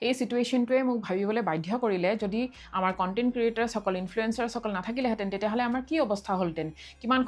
এই সিটুৱেশ্যনটোৱে মোক ভাবিবলৈ বাধ্য কৰিলে যদি আমাৰ কণ্টেণ্ট ক্ৰিয়েটাৰসকল ইনফ্লুৱেঞ্চাৰসকল নাথাকিলেহেঁতেন তেতিয়াহ'লে আমাৰ কি অৱস্থা হ'লহেঁতেন কিমান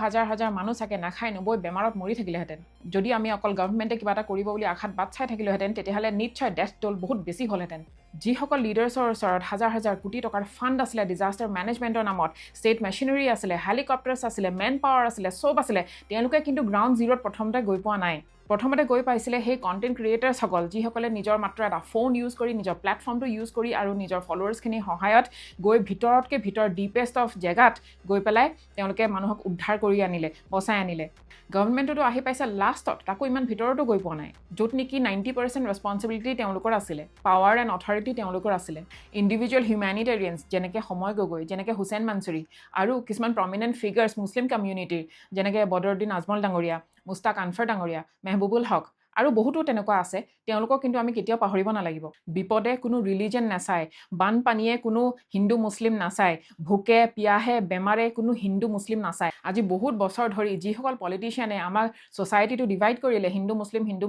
হাজাৰ হাজাৰ মানুহ চাগে নাখায় নবৈ বেমাৰত মৰি থাকিলেহেঁতেন যদি আমি অকল গভৰ্ণমেণ্টে কিবা এটা কৰিব বুলি আশাত বাট চাই থাকিলোহেঁতেন তেতিয়াহ'লে নিশ্চয় ডেথ টোল বহুত বেছি হ'লহেঁতেন যিসকল লিডাৰ্ছৰ ওচৰত হাজাৰ কোটি টকাৰ ফাণ্ড আছিলে ডিজাষ্টাৰ মেনেজমেণ্টৰ নামত ষ্টেট মেচিনাৰী আছিলে হেলিকপ্টাৰ্ছ আছিলে মেন পাৱাৰ আছিলে চব আছিলে তেওঁলোকে কিন্তু গ্ৰাউণ্ড জিৰ'ত প্ৰথমতে গৈ পোৱা নাই প্ৰথমতে গৈ পাইছিলে সেই কণ্টেণ্ট ক্ৰিয়েটাৰছসকল যিসকলে নিজৰ মাত্ৰ এটা ফোন ইউজ কৰি নিজৰ প্লেটফৰ্মটো ইউজ কৰি আৰু নিজৰ ফলোৱাৰ্ছখিনিৰ সহায়ত গৈ ভিতৰতকৈ ভিতৰ ডিপেষ্ট অফ জেগাত গৈ পেলাই তেওঁলোকে মানুহক উদ্ধাৰ কৰি আনিলে বচাই আনিলে গভৰ্ণমেণ্টতো আহি পাইছে লাষ্টত তাকো ইমান ভিতৰতো গৈ পোৱা নাই য'ত নেকি 90% ৰেছপনচিবিলিটি তেওঁলোকৰ আছিলে পাৱাৰ এণ্ড অথৰিটি তেওঁলোকৰ আছিলে ইণ্ডিভিজুৱেল হিউমেনিটেৰিয়ানছ যেনেকৈ সময় গগৈ যেনেকৈ হুছেইন মানচুৰী আৰু কিছুমান প্ৰমিনেণ্ট ফিগাৰ্ছ মুছলিম কমিউনিটিৰ যেনেকৈ বদৰুদ্দিন আজমল ডাঙৰীয়া মুস্তাক আনফাৰ ডাঙৰীয়া মেহবুবুল হক আৰু বহুতো তেনেকুৱা আছে তেওঁলোকক কিন্তু আমি কেতিয়াও পাহৰিব নালাগিব বিপদে কোনো ৰিলিজন নাচায় বানপানীয়ে কোনো হিন্দু মুছলিম নাচায় ভোকে পিয়াহে বেমাৰে কোনো হিন্দু মুছলিম নাচায় আজি বহুত বছৰ ধৰি যিসকল পলিটিচিয়ানে আমাৰ ছ'চাইটিটো ডিভাইড কৰিলে হিন্দু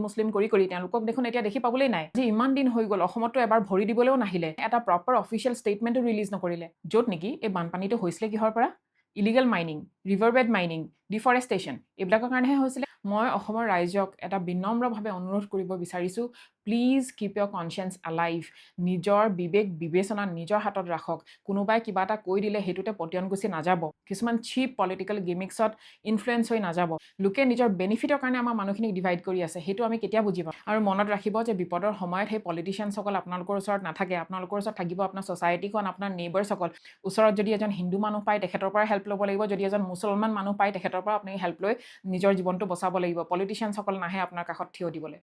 মুছলিম কৰি তেওঁলোকক দেখোন এতিয়া দেখি পাবলৈ নাই যি ইমান দিন হৈ গ'ল অসমতো এবাৰ ভৰি দিবলৈও নাহিলে এটা প্ৰপাৰ অফিচিয়েল ষ্টেটমেণ্টো ৰিলিজ নকৰিলে য'ত নেকি এই বানপানীটো হৈছিলে কিহৰ পৰা ইলিগেল মাইনিং ৰিভাৰবেড মাইনিং ডিফৰেষ্টেশ্যন এইবিলাকৰ কাৰণেহে হৈছিলে মই অসমৰ ৰাইজক এটা বিনম্ৰভাৱে অনুৰোধ কৰিব বিচাৰিছোঁ প্লিজ কিপ ইয়ৰ কনচিয়েঞ্চ আলাইভ নিজৰ বিবেক বিবেচনা নিজৰ হাতত ৰাখক কোনোবাই কিবা এটা কৈ দিলে সেইটোতে পতিয়ন গুচি নাযাব কিছুমান চিপ পলিটিকেল গেমিক্সত ইনফ্লুৱেঞ্চ হৈ নাযাব লোকে নিজৰ বেনিফিটৰ কাৰণে আমাৰ মানুহখিনিক ডিভাইড কৰি আছে সেইটো আমি কেতিয়া বুজিব আৰু মনত ৰাখিব যে বিপদৰ সময়ত সেই পলিটিচিয়ানসকল আপোনালোকৰ ওচৰত নাথাকে আপোনালোকৰ ওচৰত থাকিব আপোনাৰ ছ'চাইটিখন আপোনাৰ নেইবাৰছসকল ওচৰত যদি এজন হিন্দু মানুহ পায় তেখেতৰ পৰা হেল্প ল'ব লাগিব যদি এজন মুছলমান মানুহ পায় তেখেতৰ পৰা আপুনি হেল্প লৈ নিজৰ জীৱনটো বচাব লাগিব পলিটিচিয়ানসকল নাহে আপোনাৰ কাষত থিয় দিবলৈ